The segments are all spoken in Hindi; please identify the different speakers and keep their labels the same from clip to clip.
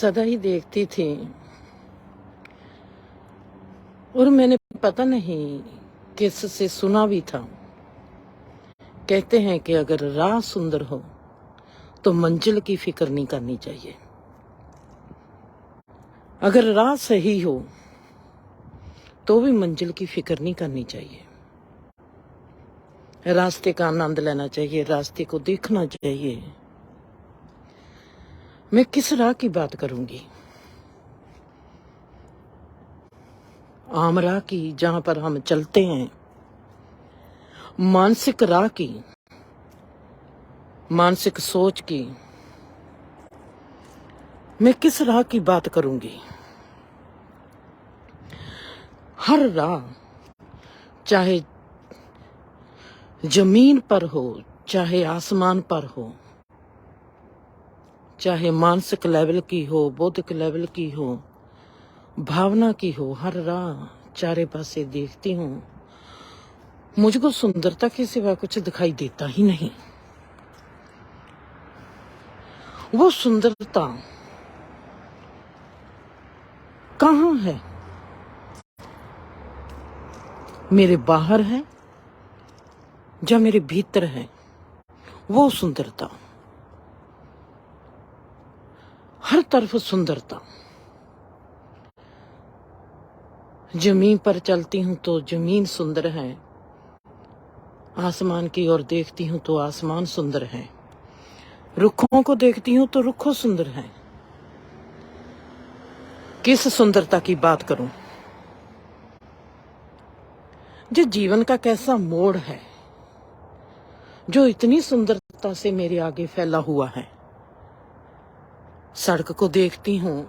Speaker 1: सदा ही देखती थी और मैंने पता नहीं किससे सुना भी था। कहते हैं कि अगर राह सुंदर हो तो मंजिल की फिक्र नहीं करनी चाहिए। अगर राह सही हो तो भी मंजिल की फिक्र नहीं करनी चाहिए। रास्ते का आनंद लेना चाहिए, रास्ते को देखना चाहिए। मैं किस राह की बात करूंगी? आम राह की, जहां पर हम चलते हैं। मानसिक राह की, मानसिक सोच की। मैं किस राह की बात करूंगी? हर राह, चाहे जमीन पर हो, चाहे आसमान पर हो, चाहे मानसिक लेवल की हो, बौद्धिक लेवल की हो, भावना की हो, हर राह चारे पासे देखती हूँ, मुझको सुंदरता के सिवा कुछ दिखाई देता ही नहीं। वो सुंदरता कहाँ है? मेरे बाहर है या मेरे भीतर है? वो सुंदरता, हर तरफ सुंदरता। जमीन पर चलती हूं तो जमीन सुंदर है, आसमान की ओर देखती हूं तो आसमान सुंदर है, रुखों को देखती हूं तो रुखों सुंदर है। किस सुंदरता की बात करूं? जो जीवन का कैसा मोड़ है जो इतनी सुंदरता से मेरे आगे फैला हुआ है। सड़क को देखती हूं,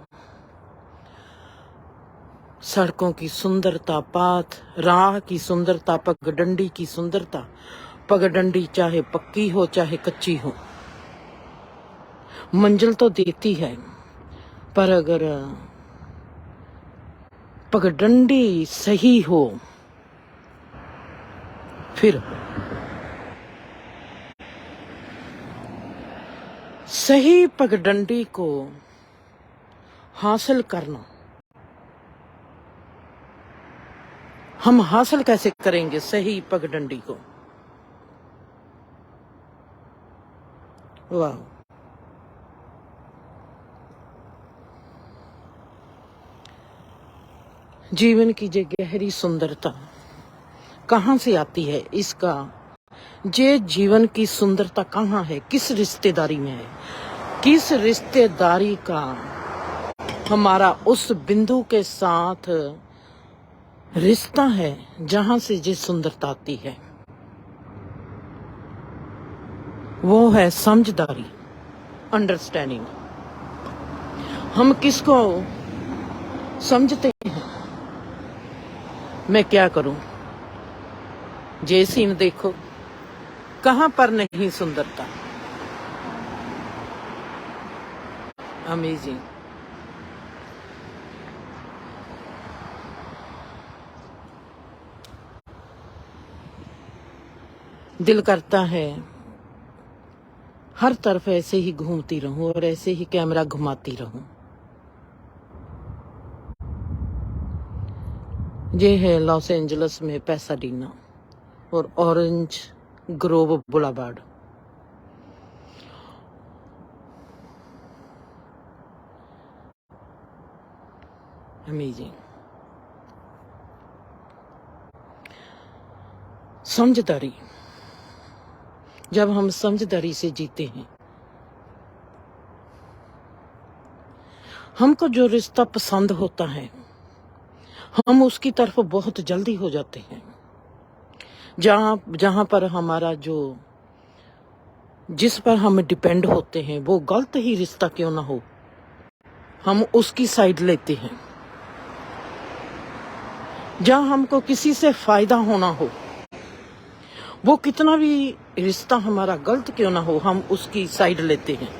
Speaker 1: सड़कों की सुंदरता, पाथ राह की सुंदरता, पगडंडी की सुंदरता। पगडंडी चाहे पक्की हो चाहे कच्ची हो, मंजिल तो देती है। पर अगर पगडंडी सही हो, फिर सही पगडंडी को हासिल करना, हम हासिल कैसे करेंगे सही पगडंडी को? वाह! जीवन की जो गहरी सुंदरता कहाँ से आती है? इसका जे जीवन की सुंदरता कहाँ है? किस रिश्तेदारी में है? किस रिश्तेदारी का हमारा उस बिंदु के साथ रिश्ता है जहां से ये सुंदरता आती है? वो है समझदारी, अंडरस्टैंडिंग। हम किसको समझते हैं? मैं क्या करूं? ये सीन देखो, कहां पर नहीं सुंदरता। अमेजिंग। दिल करता है हर तरफ ऐसे ही घूमती रहूं और ऐसे ही कैमरा घुमाती रहूं। ये है लॉस एंजल्स में पैसाडीना और ऑरेंज ग्रोव बुलावार्ड। अमेजिंग। समझदारी, जब हम समझदारी से जीते हैं, हमको जो रिश्ता पसंद होता है हम उसकी तरफ बहुत जल्दी हो जाते हैं। जहां पर हमारा जिस पर हम डिपेंड होते हैं वो गलत ही रिश्ता क्यों ना हो, हम उसकी साइड लेते हैं। जहां हमको किसी से फायदा होना हो, वो कितना भी रिश्ता हमारा गलत क्यों ना हो, हम उसकी साइड लेते हैं।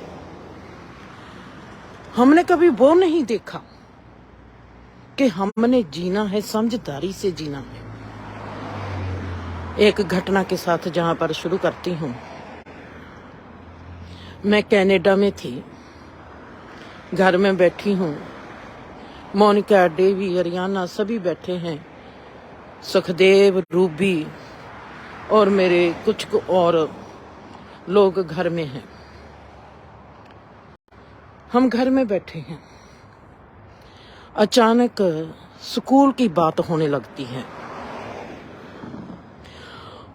Speaker 1: हमने कभी वो नहीं देखा कि हमने जीना है, समझदारी से जीना है। एक घटना के साथ जहां पर शुरू करती हूं। मैं कनाडा में थी घर में बैठी हूँ, मोनिका, डेवी, अरियाना सभी बैठे हैं, सुखदेव, रूबी और मेरे कुछ और लोग घर में हैं। हम घर में बैठे हैं, अचानक स्कूल की बात होने लगती है।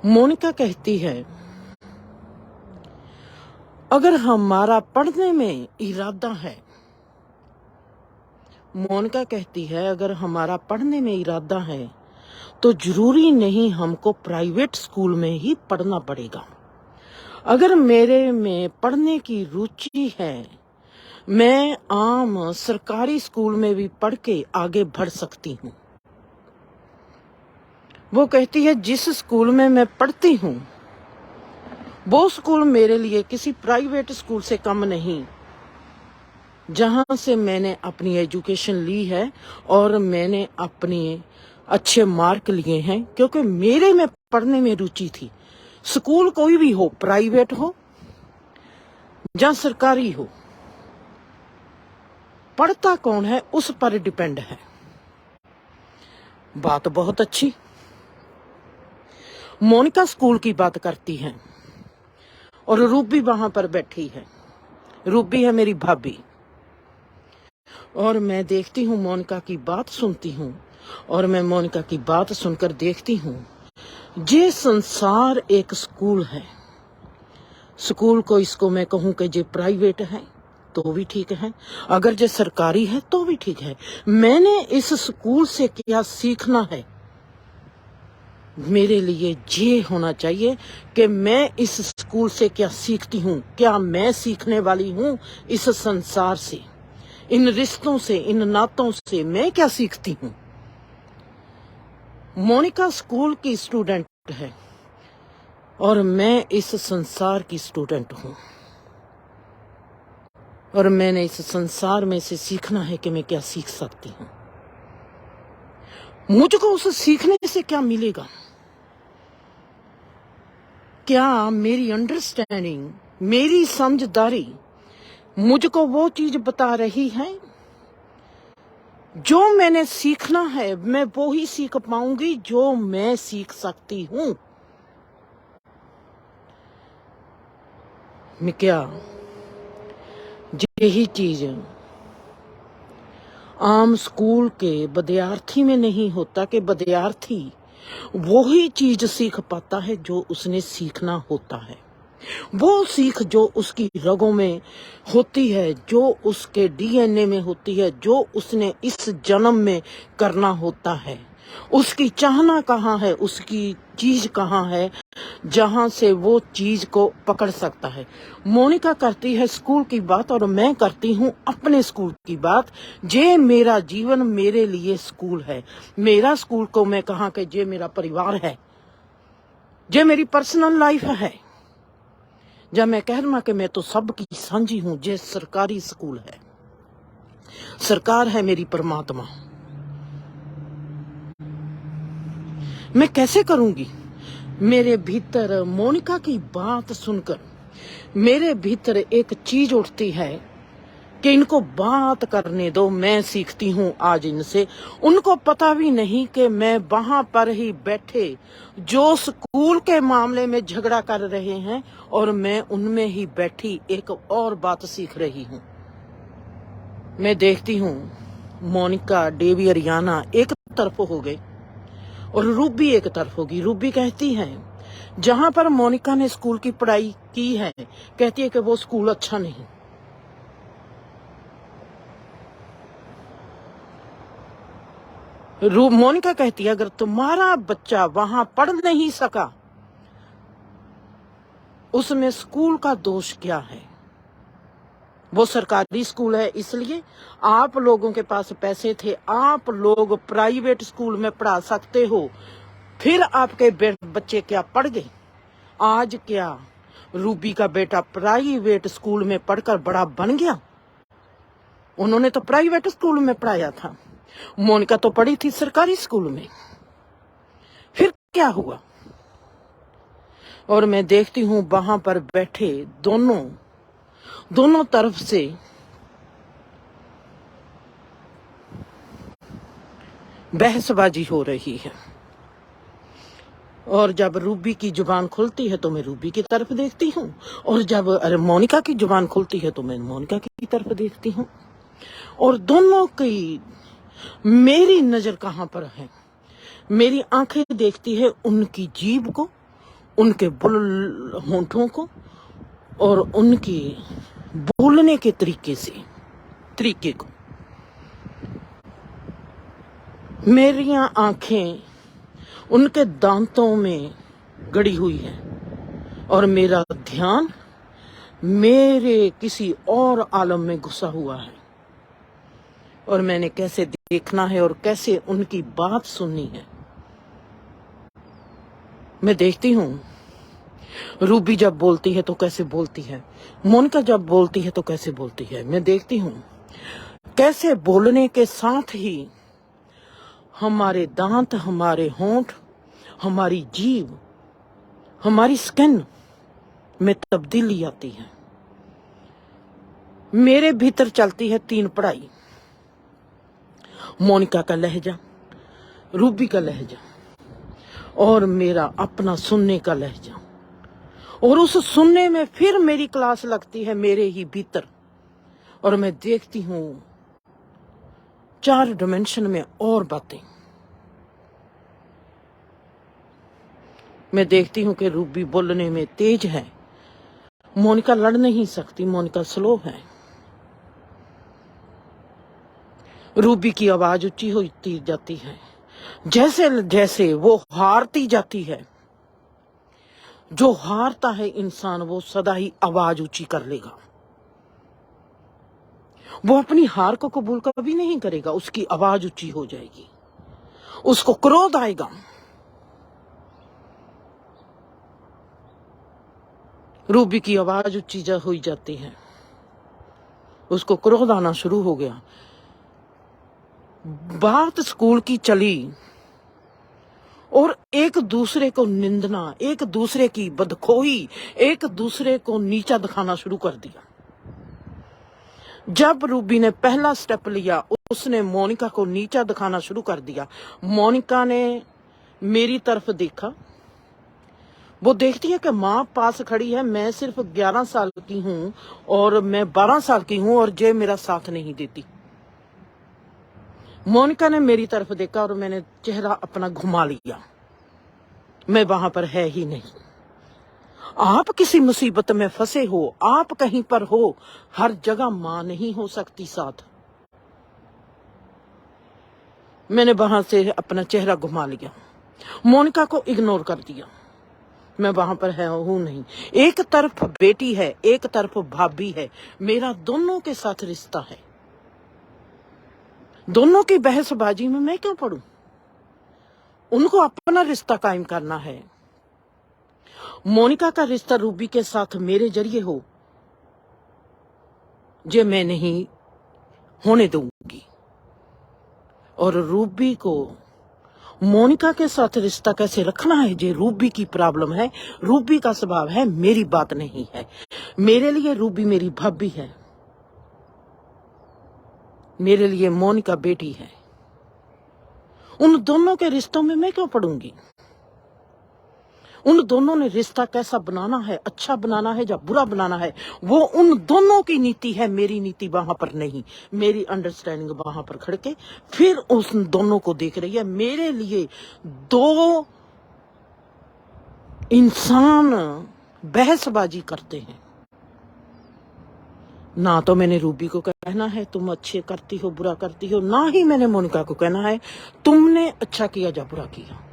Speaker 1: मोनिका कहती है, अगर हमारा पढ़ने में इरादा है, मोनिका कहती है अगर हमारा पढ़ने में इरादा है तो जरूरी नहीं हमको प्राइवेट स्कूल में ही पढ़ना पड़ेगा। अगर मेरे में पढ़ने की रुचि है, मैं आम सरकारी स्कूल में भी पढ़ के आगे बढ़ सकती हूँ। वो कहती है जिस स्कूल में मैं पढ़ती हूँ वो स्कूल मेरे लिए किसी प्राइवेट स्कूल से कम नहीं, जहां से मैंने अपनी एजुकेशन ली है और मैंने अपने अच्छे मार्क लिए हैं, क्योंकि मेरे में पढ़ने में रुचि थी। स्कूल कोई भी हो, प्राइवेट हो या सरकारी हो, पढ़ता कौन है उस पर डिपेंड है। बात बहुत अच्छी। मोनिका स्कूल की बात करती है और रूबी वहां पर बैठी है। रूबी है मेरी भाभी। और मैं देखती हूँ, मोनिका की बात सुनती हूँ और मैं मोनिका की बात सुनकर देखती हूँ, ये संसार एक स्कूल है। स्कूल को इसको मैं कहूँ कि ये प्राइवेट है तो भी ठीक है, अगर ये सरकारी है तो भी ठीक है। मैंने इस स्कूल से क्या सीखना है, मेरे लिए ये होना चाहिए कि मैं इस स्कूल से क्या सीखती हूँ। क्या मैं सीखने वाली हूँ इस संसार से, इन रिश्तों से, इन नातों से मैं क्या सीखती हूँ। मोनिका स्कूल की स्टूडेंट है और मैं इस संसार की स्टूडेंट हूँ, और मैंने इस संसार में से सीखना है कि मैं क्या सीख सकती हूँ। मुझको उस सीखने से क्या मिलेगा, क्या मेरी अंडरस्टैंडिंग, मेरी समझदारी मुझको वो चीज बता रही है जो मैंने सीखना है। मैं वो ही सीख पाऊंगी जो मैं सीख सकती हूँ। मैं क्या यही चीज आम स्कूल के विद्यार्थी में नहीं होता कि विद्यार्थी वही चीज सीख पाता है जो उसने सीखना होता है, वो सीख जो उसकी रगों में होती है, जो उसके डीएनए में होती है, जो उसने इस जन्म में करना होता है। उसकी चाहना कहाँ है, उसकी चीज कहाँ है जहां से वो चीज को पकड़ सकता है। मोनिका करती है स्कूल की बात और मैं करती हूँ अपने स्कूल की बात। जे मेरा जीवन मेरे लिए स्कूल है। मेरा स्कूल को मैं कहा कि जे मेरा परिवार है, जे मेरी पर्सनल लाइफ है। जब मैं कहना कि मैं तो सबकी सांझी हूं, जे सरकारी स्कूल है, सरकार है मेरी परमात्मा। मैं कैसे करूंगी। मेरे भीतर मोनिका की बात सुनकर मेरे भीतर एक चीज उठती है कि इनको बात करने दो, मैं सीखती हूँ आज इनसे। उनको पता भी नहीं कि मैं वहां पर ही बैठे जो स्कूल के मामले में झगड़ा कर रहे हैं और मैं उनमें ही बैठी एक और बात सीख रही हूँ। मैं देखती हूँ मोनिका, डेवी, अरियाना एक तरफ हो गए और रूबी एक तरफ होगी। रूबी कहती है जहां पर मोनिका ने स्कूल की पढ़ाई की है, कहती है कि वो स्कूल अच्छा नहीं। मोनिका कहती है अगर तुम्हारा बच्चा वहां पढ़ नहीं सका, उसमें स्कूल का दोष क्या है। वो सरकारी स्कूल है, इसलिए आप लोगों के पास पैसे थे, आप लोग प्राइवेट स्कूल में पढ़ा सकते हो, फिर आपके बच्चे क्या पढ़ गए। आज क्या रूबी का बेटा प्राइवेट स्कूल में पढ़कर बड़ा बन गया। उन्होंने तो प्राइवेट स्कूल में पढ़ाया था, मोनिका तो पढ़ी थी सरकारी स्कूल में। फिर क्या हुआ। और मैं देखती हूँ वहां पर बैठे दोनों तरफ से बहसबाजी हो रही है। और जब रूबी की जुबान खुलती है तो मैं रूबी की तरफ देखती हूँ, और जब मोनिका की जुबान खुलती है तो मैं मोनिका की तरफ देखती हूँ। और दोनों की मेरी नजर कहाँ पर है? मेरी आंखें देखती है उनकी जीभ को, उनके बुल होंठों को, और उनकी बोलने के तरीके को। मेरी आंखें उनके दांतों में गड़ी हुई है, और मेरा ध्यान मेरे किसी और आलम में घुसा हुआ है। और मैंने कैसे देखना है और कैसे उनकी बात सुननी है। मैं देखती हूँ रूबी जब बोलती है तो कैसे बोलती है, मोनिका जब बोलती है तो कैसे बोलती है। मैं देखती हूँ कैसे बोलने के साथ ही हमारे दांत, हमारे होंठ, हमारी जीभ, हमारी स्किन में तब्दीली आती है। मेरे भीतर चलती है 3 पढ़ाई, मोनिका का लहजा, रूबी का लहजा, और मेरा अपना सुनने का लहजा। और उस सुनने में फिर मेरी क्लास लगती है मेरे ही भीतर, और मैं देखती हूँ 4 डिमेंशन में और बातें। मैं देखती हूँ कि रूबी बोलने में तेज है, मोनिका लड़ नहीं सकती, मोनिका स्लो है। रूबी की आवाज ऊंची होती जाती है, जैसे जैसे वो हारती जाती है। जो हारता है इंसान, वो सदा ही आवाज ऊंची कर लेगा। वो अपनी हार को कबूल कभी नहीं करेगा, उसकी आवाज ऊंची हो जाएगी, उसको क्रोध आएगा। रूबी की आवाज ऊंची हुई जाती है, उसको क्रोध आना शुरू हो गया। बात स्कूल की चली, और एक दूसरे को निंदना, एक दूसरे की बदखोही, एक दूसरे को नीचा दिखाना शुरू कर दिया। जब रूबी ने पहला स्टेप लिया, उसने मोनिका को नीचा दिखाना शुरू कर दिया। मोनिका ने मेरी तरफ देखा। वो देखती है कि माँ पास खड़ी है, मैं सिर्फ 11 साल की हूँ और मैं 12 साल की हूँ, और जे मेरा साथ नहीं देती। मोनिका ने मेरी तरफ देखा और मैंने चेहरा अपना घुमा लिया। मैं वहां पर है ही नहीं। आप किसी मुसीबत में फंसे हो, आप कहीं पर हो, हर जगह मां नहीं हो सकती साथ। मैंने वहां से अपना चेहरा घुमा लिया, मोनिका को इग्नोर कर दिया। मैं वहां पर हूं नहीं। एक तरफ बेटी है, एक तरफ भाभी है, मेरा दोनों के साथ रिश्ता है। दोनों की बहसबाजी में मैं क्यों पड़ूं? उनको अपना रिश्ता कायम करना है। मोनिका का रिश्ता रूबी के साथ मेरे जरिए हो, जे मैं नहीं होने दूंगी। और रूबी को मोनिका के साथ रिश्ता कैसे रखना है, जे रूबी की प्रॉब्लम है, रूबी का स्वभाव है, मेरी बात नहीं है। मेरे लिए रूबी मेरी भाभी है, मेरे लिए मोनिका बेटी है। उन दोनों के रिश्तों में मैं क्यों पड़ूंगी? उन दोनों ने रिश्ता कैसा बनाना है, अच्छा बनाना है या बुरा बनाना है, वो उन दोनों की नीति है, मेरी नीति वहां पर नहीं। मेरी अंडरस्टैंडिंग वहां पर खड़ के फिर उस दोनों को देख रही है। मेरे लिए 2 इंसान बहसबाजी करते हैं। ना तो मैंने रूबी को कहना है तुम अच्छे करती हो, बुरा करती हो, ना ही मैंने मोनिका को कहना है तुमने अच्छा किया या बुरा किया।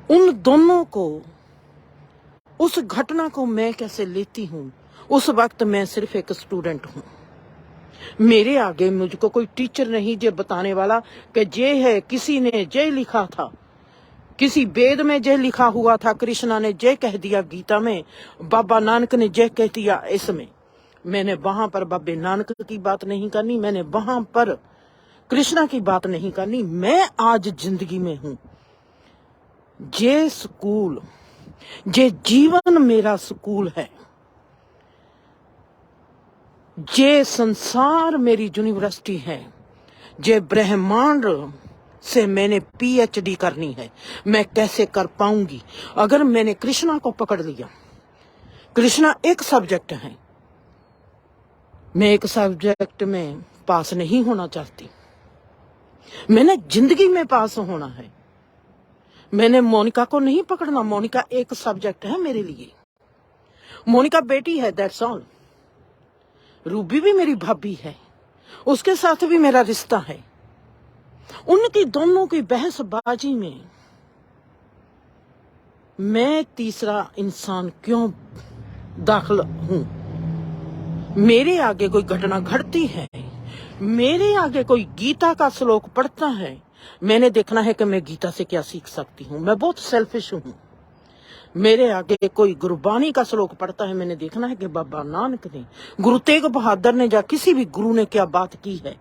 Speaker 1: उन दोनों को, उस घटना को मैं कैसे लेती हूँ, उस वक्त मैं सिर्फ एक स्टूडेंट हूँ। मेरे आगे मुझको कोई टीचर नहीं जो बताने वाला कि जे है, किसी ने जय लिखा था, किसी वेद में जय लिखा हुआ था, कृष्णा ने जय कह दिया, गीता में बाबा नानक ने जय कह दिया। इसमें मैंने वहां पर बाबे नानक की बात नहीं करनी, मैंने वहां पर कृष्णा की बात नहीं करनी। मैं आज जिंदगी में हूं। जे स्कूल, जे जीवन मेरा स्कूल है, जे संसार मेरी यूनिवर्सिटी है, जे ब्रह्मांड से मैंने पीएचडी करनी है। मैं कैसे कर पाऊंगी? अगर मैंने कृष्णा को पकड़ लिया, कृष्णा एक सब्जेक्ट है, मैं एक सब्जेक्ट में पास नहीं होना चाहती। मैंने जिंदगी में पास होना है। मैंने मोनिका को नहीं पकड़ना। मोनिका एक सब्जेक्ट है मेरे लिए। मोनिका बेटी है, दैट्स ऑल। रूबी भी मेरी भाभी है, उसके साथ भी मेरा रिश्ता है। उनकी दोनों की बहसबाजी में मैं तीसरा इंसान क्यों दाखिल हूं? मेरे आगे कोई घटना घटती है, मेरे आगे कोई गीता का श्लोक पढ़ता है, मैंने देखना है कि मैं गीता से क्या सीख सकती हूँ। मैं बहुत सेल्फिश हूँ। मेरे आगे कोई गुरबानी का श्लोक पढ़ता है, मैंने देखना है कि बाबा नानक ने, गुरु तेग बहादुर ने, या किसी भी गुरु ने क्या बात की है।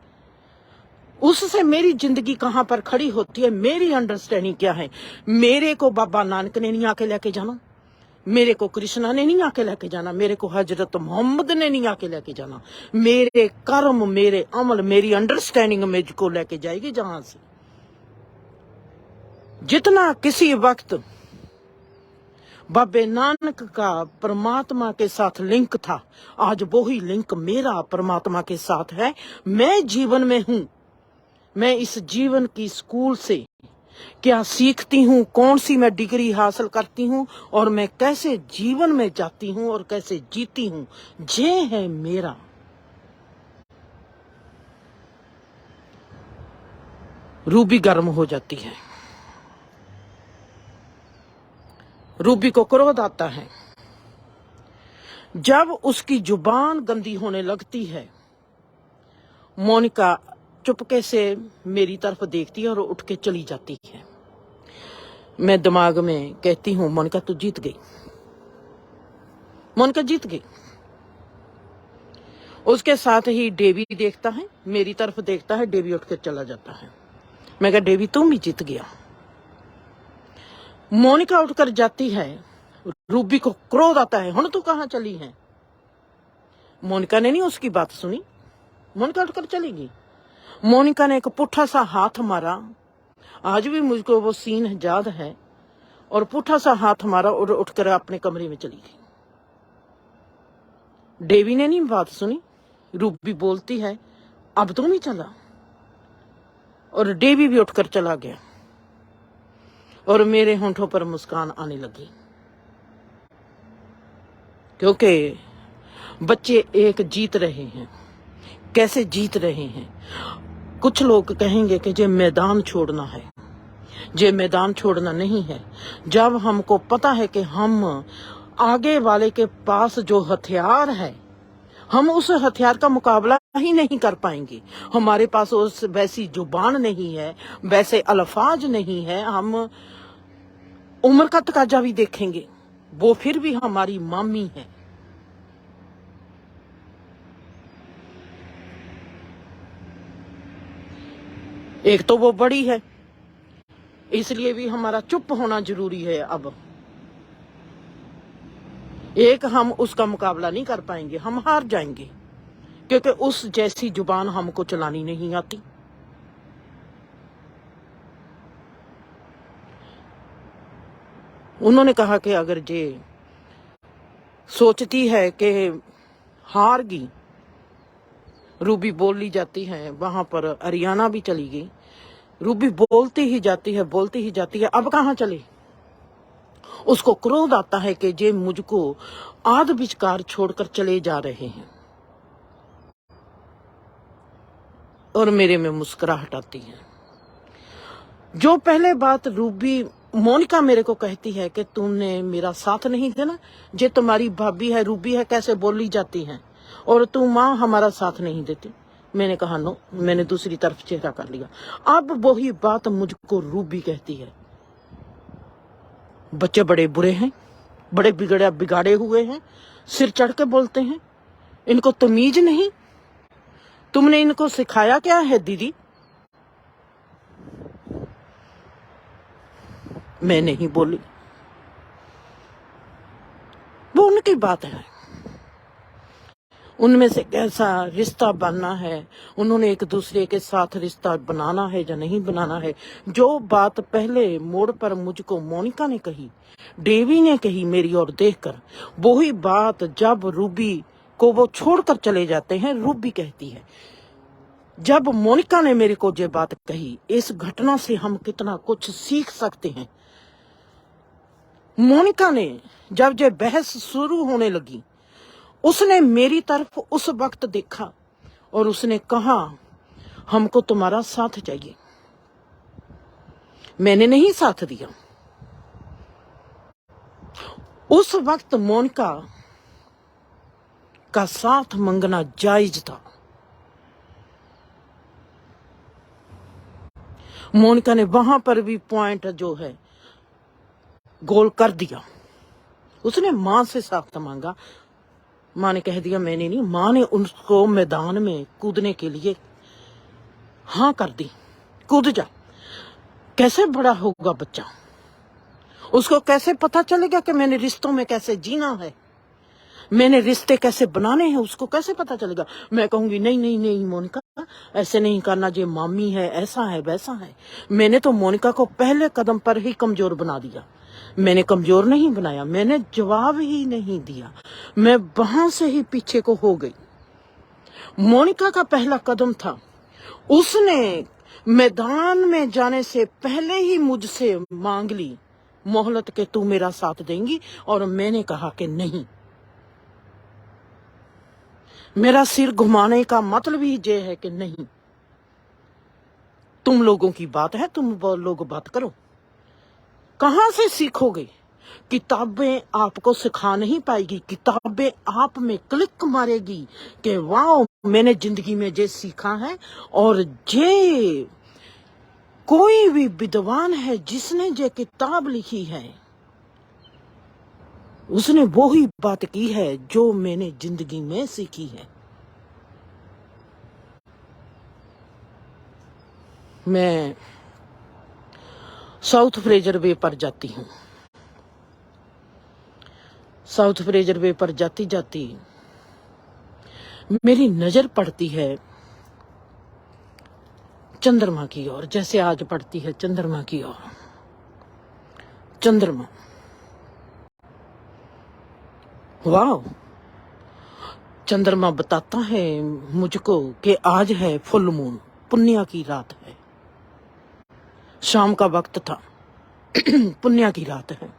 Speaker 1: उससे मेरी जिंदगी कहां पर खड़ी होती है, मेरी अंडरस्टैंडिंग क्या है। मेरे को बाबा नानक ने नहीं आके लेके जाना, मेरे को कृष्णा ने नहीं आके लेके जाना, मेरे को हजरत मोहम्मद ने नहीं आके लेके जाना। मेरे कर्म, मेरे अमल, मेरी अंडरस्टैंडिंग मुझको लेके जाएगी जहां से। जितना किसी वक्त बाबे नानक का परमात्मा के साथ लिंक था, आज वो ही लिंक मेरा परमात्मा के साथ है। मैं जीवन में हूं, मैं इस जीवन की स्कूल से क्या सीखती हूँ, कौन सी मैं डिग्री हासिल करती हूँ, और मैं कैसे जीवन में जाती हूँ और कैसे जीती हूँ, ये है मेरा। रूबी गर्म हो जाती है, रूबी को क्रोध आता है। जब उसकी जुबान गंदी होने लगती है, मोनिका चुपके से मेरी तरफ देखती है और उठ के चली जाती है। मैं दिमाग में कहती हूं, मोनिका तू जीत गई, मोनिका जीत गई। उसके साथ ही डेवी देखता है, मेरी तरफ देखता है, डेवी उठ के चला जाता है। मैं कहा डेवी तुम भी जीत गया। मोनिका उठकर जाती है, रूबी को क्रोध आता है, हुण तू कहां चली है। मोनिका ने नहीं उसकी बात सुनी, मोनिका उठकर चली गई। मोनिका ने एक पुट्ठा सा हाथ मारा, आज भी मुझको वो सीन याद है, और पुट्ठा सा हाथ मारा और उठकर अपने कमरे में चली गई। डेवी ने नहीं बात सुनी। रूबी बोलती है अब तुम ही चला, और डेवी भी उठकर चला गया, और मेरे होंठों पर मुस्कान आने लगी, क्योंकि बच्चे एक जीत रहे हैं। कैसे जीत रहे हैं? कुछ लोग कहेंगे कि ये मैदान छोड़ना है, ये मैदान छोड़ना नहीं है। जब हमको पता है कि हम आगे वाले के पास जो हथियार है, हम उस हथियार का मुकाबला ही नहीं कर पाएंगे, हमारे पास उस वैसी जुबान नहीं है, वैसे अल्फाज नहीं है, हम उम्र का तकाजा भी देखेंगे, वो फिर भी हमारी मामी है। एक तो वो बड़ी है, इसलिए भी हमारा चुप होना जरूरी है। अब एक हम उसका मुकाबला नहीं कर पाएंगे, हम हार जाएंगे, क्योंकि उस जैसी जुबान हमको चलानी नहीं आती। उन्होंने कहा कि अगर ये सोचती है कि हार गई, रूबी बोली जाती है, वहां पर अरियाना भी चली गई, रूबी बोलती ही जाती है, बोलती ही जाती है, अब कहां चले। उसको क्रोध आता है कि ये मुझको आध विचकार छोड़कर चले जा रहे हैं, और मेरे में मुस्कुराहट आती है। जो पहले बात रूबी, मोनिका मेरे को कहती है कि तुमने मेरा साथ नहीं देना, जे तुम्हारी भाभी है, रूबी है, कैसे बोली जाती है, और तुम माँ हमारा साथ नहीं देती। मैंने कहा नो, मैंने दूसरी तरफ चेहरा कर लिया। अब वही बात मुझको रूबी कहती है, बच्चे बड़े बुरे हैं, बड़े बिगाड़े हुए हैं, सिर चढ़ के बोलते हैं, इनको तमीज नहीं, तुमने इनको सिखाया क्या है दीदी। मैं नहीं बोली, वो उनकी बात है। उनमें से कैसा रिश्ता बनना है, उन्होंने एक दूसरे के साथ रिश्ता बनाना है या नहीं बनाना है। जो बात पहले मोड़ पर मुझको मोनिका ने कही, डेवी ने कही मेरी ओर देखकर, वही बात जब रूबी को वो छोड़कर चले जाते हैं, रूबी कहती है जब मोनिका ने मेरे को ये बात कही, इस घटना से हम कितना कुछ सीख सकते हैं। मोनिका ने जब ये बहस शुरू होने लगी, उसने मेरी तरफ उस वक्त देखा और उसने कहा हमको तुम्हारा साथ चाहिए। मैंने नहीं साथ दिया। उस वक्त मोनिका का साथ मांगना जायज था। मोनिका ने वहां पर भी पॉइंट जो है गोल कर दिया। उसने मां से साथ मांगा, मां ने कह दिया मैंने नहीं। मां ने उसको मैदान में कूदने के लिए हाँ कर दी, कूद जा। कैसे बड़ा होगा बच्चा, उसको कैसे पता चलेगा कि मैंने रिश्तों में कैसे जीना है, मैंने रिश्ते कैसे बनाने हैं, उसको कैसे पता चलेगा। मैं कहूंगी नहीं नहीं नहीं मोनिका, ऐसे नहीं करना, ये मामी है, ऐसा है वैसा है। मैंने तो मोनिका को पहले कदम पर ही कमजोर बना दिया। मैंने कमजोर नहीं बनाया, मैंने जवाब ही नहीं दिया, मैं वहां से ही पीछे को हो गई। मोनिका का पहला कदम था, उसने मैदान में जाने से पहले ही मुझसे मांग ली मोहलत के तू मेरा साथ देंगी, और मैंने कहा कि नहीं। मेरा सिर घुमाने का मतलब ही ये है कि नहीं, तुम लोगों की बात है, तुम लोग बात करो। कहां से सीखोगे? किताबें आपको सिखा नहीं पाएगी, किताबें आप में क्लिक मारेगी कि वाओ मैंने जिंदगी में ये सीखा है। और ये कोई भी विद्वान है जिसने ये किताब लिखी है, उसने वो ही बात की है जो मैंने जिंदगी में सीखी है। मैं साउथ फ्रेजर वे पर जाती हूँ। साउथ फ्रेजर वे पर जाती जाती मेरी नजर पड़ती है चंद्रमा की ओर, जैसे आज पड़ती है चंद्रमा की ओर। चंद्रमा, वाह, चंद्रमा बताता है मुझको कि आज है फुल मून, पुण्य की रात है। शाम का वक्त था, पुण्य की रात है।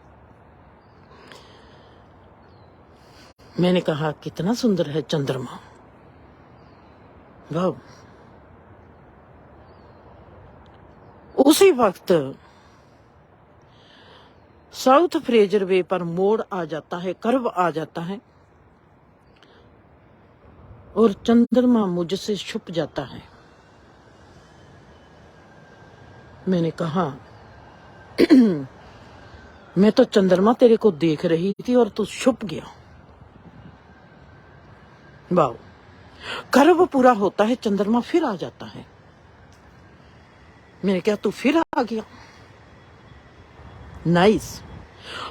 Speaker 1: मैंने कहा कितना सुंदर है चंद्रमा, वाह। उसी वक्त साउथ फ्रेजर वे पर मोड़ आ जाता है, कर्व आ जाता है, और चंद्रमा मुझसे छुप जाता है। मैंने कहा मैं तो चंद्रमा तेरे को देख रही थी और तू छुप गया। वाह, कर्व पूरा होता है, चंद्रमा फिर आ जाता है। मैंने कहा तू फिर आ गया, नाइस।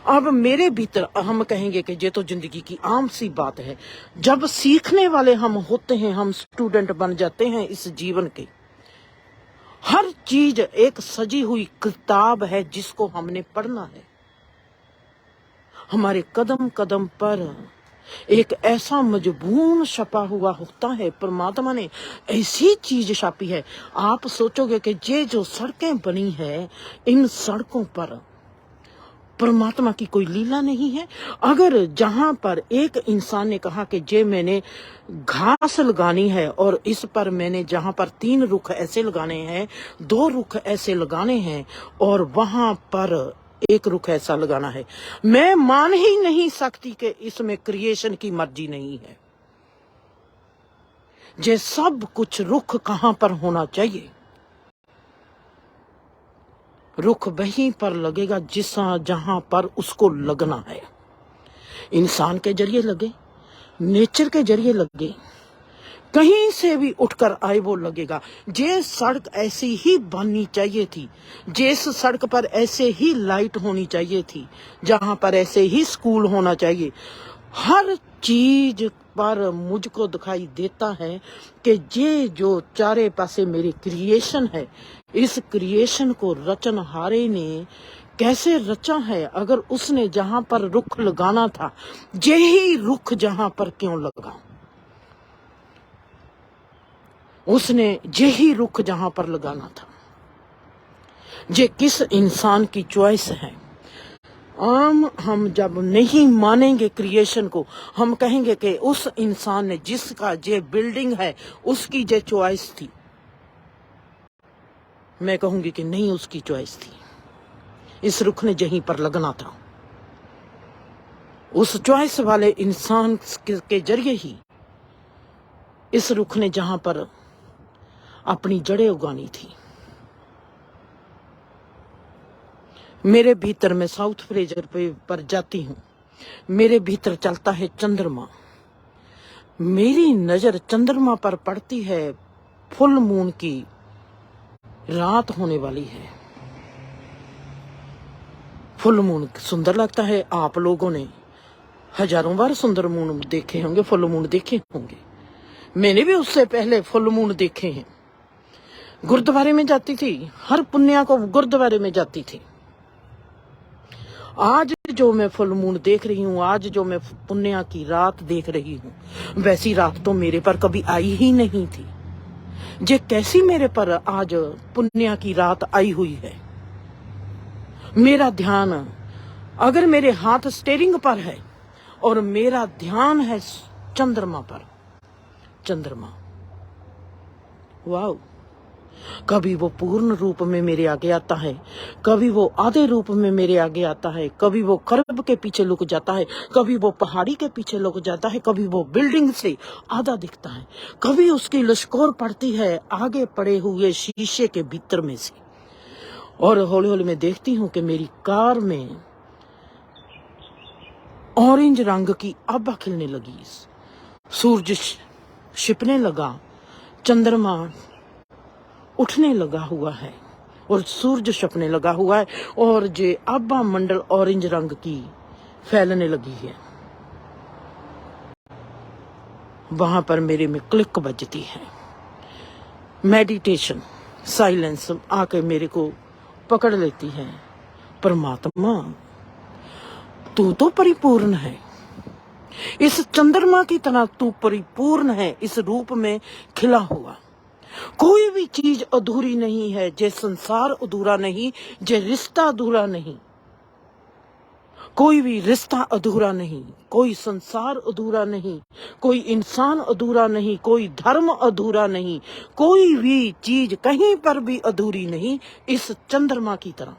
Speaker 1: अब मेरे भीतर हम कहेंगे कि ये तो जिंदगी की आम सी बात है। जब सीखने वाले हम होते हैं, हम स्टूडेंट बन जाते हैं इस जीवन के। हर चीज एक सजी हुई किताब है जिसको हमने पढ़ना है। हमारे कदम कदम पर एक ऐसा मजबून छपा हुआ होता है, परमात्मा ने ऐसी चीज छापी है। आप सोचोगे कि ये जो सड़कें बनी है, इन सड़कों पर परमात्मा की कोई लीला नहीं है। अगर जहां पर एक इंसान ने कहा कि जे मैंने घास लगानी है और इस पर मैंने जहां पर 3 रुख ऐसे लगाने हैं, 2 रुख ऐसे लगाने हैं और वहां पर 1 रुख ऐसा लगाना है, मैं मान ही नहीं सकती कि इसमें क्रिएशन की मर्जी नहीं है। ये सब कुछ रुख कहां पर होना चाहिए? रुख वहीं पर लगेगा जहां पर उसको लगना है। इंसान के जरिए लगे, नेचर के जरिए लगे, कहीं से भी उठकर आए वो लगेगा। जे सड़क ऐसी ही बननी चाहिए थी, जिस सड़क पर ऐसे ही लाइट होनी चाहिए थी, जहां पर ऐसे ही स्कूल होना चाहिए। हर चीज पर मुझको दिखाई देता है कि ये जो चारे पासे मेरी क्रिएशन है, इस क्रिएशन को रचनहारे ने कैसे रचा है। अगर उसने जहां पर रुख लगाना था, यही रुख जहां पर क्यों लगा, उसने यही रुख जहां पर लगाना था। ये किस इंसान की चॉइस है। हम जब नहीं मानेंगे क्रिएशन को, हम कहेंगे कि उस इंसान ने, जिसका ये बिल्डिंग है, उसकी ये चॉइस थी। मैं कहूंगी कि नहीं, उसकी चॉइस थी। इस रुख ने यहीं पर लगना था। उस चॉइस वाले इंसान के जरिए ही इस रुख ने जहां पर अपनी जड़ें उगानी थी। मेरे भीतर, मैं साउथ फ्रेजर पर जाती हूँ, मेरे भीतर चलता है चंद्रमा। मेरी नजर चंद्रमा पर पड़ती है। फुल मून की रात होने वाली है। फुल मून सुंदर लगता है। आप लोगों ने हजारों बार सुंदर मून देखे होंगे, फुल मून देखे होंगे। मैंने भी उससे पहले फुल मून देखे हैं। गुरुद्वारे में जाती थी, हर पुण्या को गुरुद्वारे में जाती थी। आज जो मैं फुल मून देख रही हूँ, आज जो मैं पुण्या की रात देख रही हूँ, वैसी रात तो मेरे पर कभी आई ही नहीं थी। ये कैसी मेरे पर आज पुण्या की रात आई हुई है। मेरा ध्यान, अगर मेरे हाथ स्टेरिंग पर है और मेरा ध्यान है चंद्रमा पर, चंद्रमा, वाह। कभी वो पूर्ण रूप में मेरे आगे आता है, कभी वो आधे रूप में मेरे आगे आता है, कभी वो कर्ब के पीछे लुक जाता है, कभी वो पहाड़ी के पीछे लुक जाता है, कभी वो बिल्डिंग से आधा दिखता है, कभी उसकी लश्कोर पड़ती है आगे पड़े हुए शीशे के भीतर में से। और हौली हौली मैं देखती हूँ कि मेरी कार में ऑरेंज रंग की आभा खिलने लगी, सूरज छिपने लगा, चंद्रमा उठने लगा हुआ है और सूरज छपने लगा हुआ है, और जे आभा मंडल ऑरेंज रंग की फैलने लगी है। वहां पर मेरे में क्लिक बजती है। मेडिटेशन, साइलेंस आके मेरे को पकड़ लेती है। परमात्मा, तू तो परिपूर्ण है। इस चंद्रमा की तरह तू परिपूर्ण है, इस रूप में खिला हुआ। कोई भी चीज अधूरी नहीं है। जे संसार अधूरा नहीं, जे रिश्ता अधूरा नहीं, कोई भी रिश्ता अधूरा नहीं, कोई संसार अधूरा नहीं, कोई इंसान अधूरा नहीं, कोई धर्म अधूरा नहीं, कोई भी चीज कहीं पर भी अधूरी नहीं। इस चंद्रमा की तरह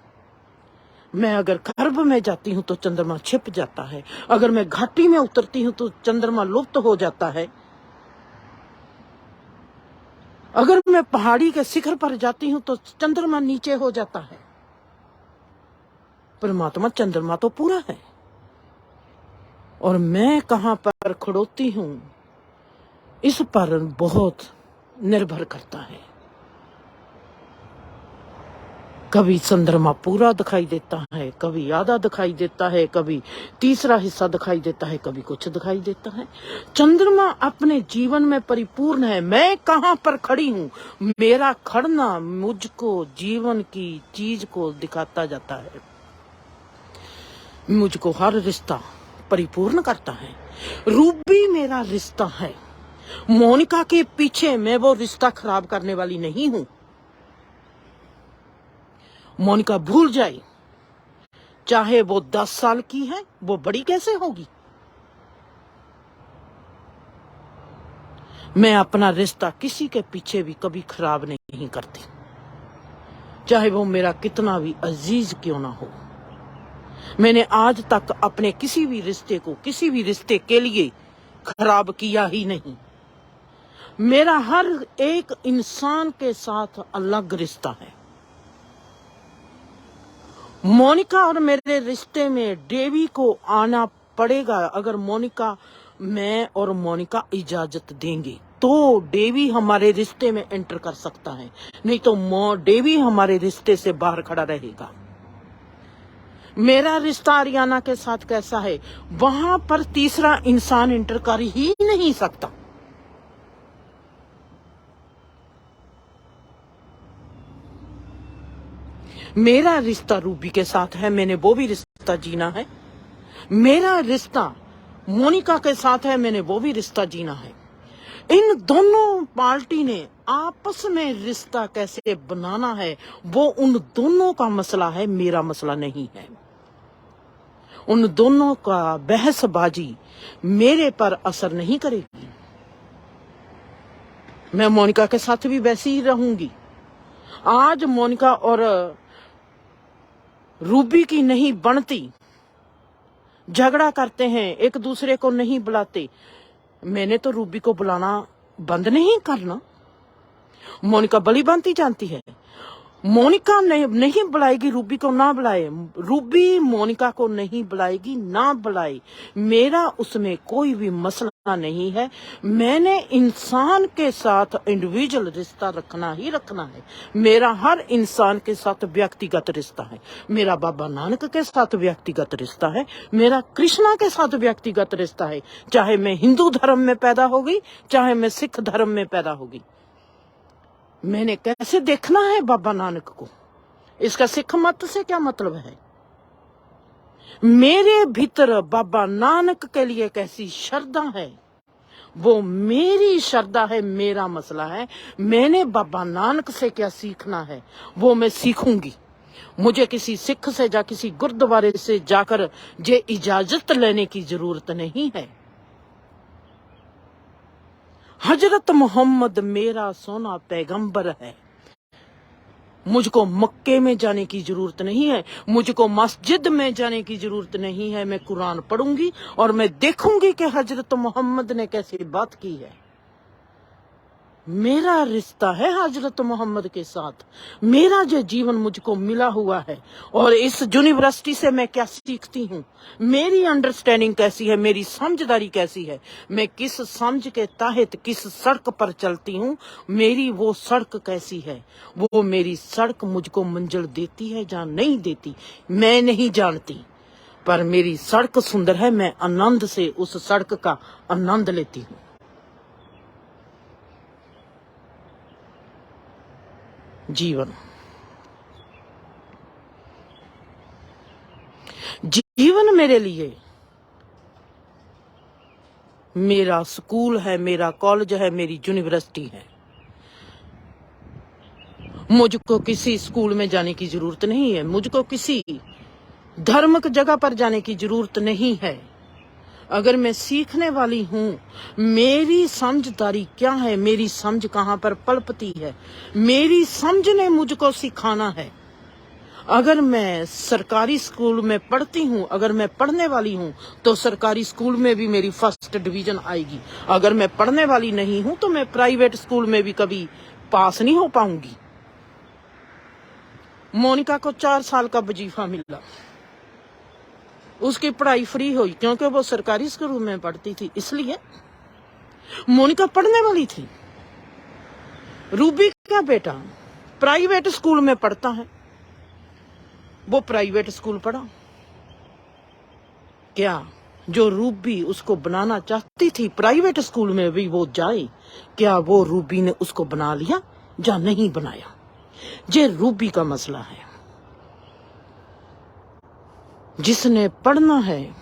Speaker 1: मैं अगर गर्भ में जाती हूँ तो चंद्रमा छिप जाता है, अगर मैं घाटी में उतरती हूँ तो चंद्रमा लुप्त हो जाता है, अगर मैं पहाड़ी के शिखर पर जाती हूँ तो चंद्रमा नीचे हो जाता है। परमात्मा चंद्रमा तो पूरा है, और मैं कहां पर खड़ोती हूँ इस पर बहुत निर्भर करता है। कभी चंद्रमा पूरा दिखाई देता है, कभी आधा दिखाई देता है, कभी तीसरा हिस्सा दिखाई देता है, कभी कुछ दिखाई देता है। चंद्रमा अपने जीवन में परिपूर्ण है। मैं कहां पर खड़ी हूँ, मेरा खड़ना मुझको जीवन की चीज को दिखाता जाता है। मुझको हर रिश्ता परिपूर्ण करता है। रूबी मेरा रिश्ता है। मोनिका के पीछे मैं वो रिश्ता खराब करने वाली नहीं हूं। मोनिका भूल जाए, चाहे वो 10 साल की है, वो बड़ी कैसे होगी। मैं अपना रिश्ता किसी के पीछे भी कभी खराब नहीं करती, चाहे वो मेरा कितना भी अजीज क्यों ना हो। मैंने आज तक अपने किसी भी रिश्ते को, किसी भी रिश्ते के लिए खराब किया ही नहीं। मेरा हर एक इंसान के साथ अलग रिश्ता है। मोनिका और मेरे रिश्ते में डेवी को आना पड़ेगा। अगर मोनिका, मैं और मोनिका इजाजत देंगे तो डेवी हमारे रिश्ते में एंटर कर सकता है, नहीं तो डेवी हमारे रिश्ते से बाहर खड़ा रहेगा। मेरा रिश्ता आर्याना के साथ कैसा है, वहां पर तीसरा इंसान इंटर कर ही नहीं सकता। मेरा रिश्ता रूबी के साथ है, मैंने वो भी रिश्ता जीना है। मेरा रिश्ता मोनिका के साथ है, मैंने वो भी रिश्ता जीना है। इन दोनों पार्टी ने आपस में रिश्ता कैसे बनाना है वो उन दोनों का मसला है, मेरा मसला नहीं है। उन दोनों का बहसबाजी मेरे पर असर नहीं करेगी। मैं मोनिका के साथ भी वैसी ही रहूंगी। आज मोनिका और रूबी की नहीं बनती, झगड़ा करते हैं, एक दूसरे को नहीं बुलाते। मैंने तो रूबी को बुलाना बंद नहीं करना। मोनिका बली बनती जानती है। मोनिका नहीं बुलाएगी रूबी को, ना बुलाए। रूबी मोनिका को नहीं बुलाएगी, ना बुलाए। मेरा उसमें कोई भी मसला नहीं है। मैंने इंसान के साथ इंडिविजुअल रिश्ता रखना ही रखना है। मेरा हर इंसान के साथ व्यक्तिगत रिश्ता है। मेरा बाबा नानक के साथ व्यक्तिगत रिश्ता है। मेरा कृष्णा के साथ व्यक्तिगत रिश्ता है। चाहे मैं हिंदू धर्म में पैदा हो गई, चाहे मैं सिख धर्म में पैदा हो गई। मैंने कैसे देखना है बाबा नानक को, इसका सिख मत से क्या मतलब है। मेरे भीतर बाबा नानक के लिए कैसी श्रद्धा है वो मेरी श्रद्धा है, मेरा मसला है। मैंने बाबा नानक से क्या सीखना है वो मैं सीखूंगी। मुझे किसी सिख से या किसी गुरुद्वारे से जाकर ये इजाजत लेने की जरूरत नहीं है। हजरत मोहम्मद मेरा सोना पैगंबर है। मुझको मक्के में जाने की जरूरत नहीं है, मुझको मस्जिद में जाने की जरूरत नहीं है। मैं कुरान पढ़ूंगी और मैं देखूंगी कि हजरत मोहम्मद ने कैसी बात की है। मेरा रिश्ता है हजरत मोहम्मद के साथ। मेरा जो जीवन मुझको मिला हुआ है और इस यूनिवर्सिटी से मैं क्या सीखती हूँ, मेरी अंडरस्टैंडिंग कैसी है, मेरी समझदारी कैसी है, मैं किस समझ के तहत किस सड़क पर चलती हूँ, मेरी वो सड़क कैसी है, वो मेरी सड़क मुझको मंजिल देती है या नहीं देती मैं नहीं जानती। पर मेरी सड़क सुंदर है, मैं आनंद से उस सड़क का आनंद लेती हूँ। जीवन मेरे लिए मेरा स्कूल है, मेरा कॉलेज है, मेरी यूनिवर्सिटी है। मुझको किसी स्कूल में जाने की जरूरत नहीं है, मुझको किसी धार्मिक जगह पर जाने की जरूरत नहीं है। अगर मैं सीखने वाली हूँ, मेरी समझदारी क्या है, मेरी समझ कहाँ पर पलपती है, मेरी समझ ने मुझको सिखाना है। अगर मैं सरकारी स्कूल में पढ़ती हूँ, अगर मैं पढ़ने वाली हूँ तो सरकारी स्कूल में भी मेरी फर्स्ट डिवीजन आएगी। अगर मैं पढ़ने वाली नहीं हूँ तो मैं प्राइवेट स्कूल में भी कभी पास नहीं हो पाऊंगी। मोनिका को 4 साल का वजीफा मिला, उसकी पढ़ाई फ्री हुई क्योंकि वो सरकारी स्कूल में पढ़ती थी, इसलिए मोनिका पढ़ने वाली थी। रूबी का बेटा प्राइवेट स्कूल में पढ़ता है, वो प्राइवेट स्कूल पढ़ा। क्या जो रूबी उसको बनाना चाहती थी प्राइवेट स्कूल में भी वो जाए, क्या वो रूबी ने उसको बना लिया या नहीं बनाया? ये रूबी का मसला है। जिसने पढ़ना है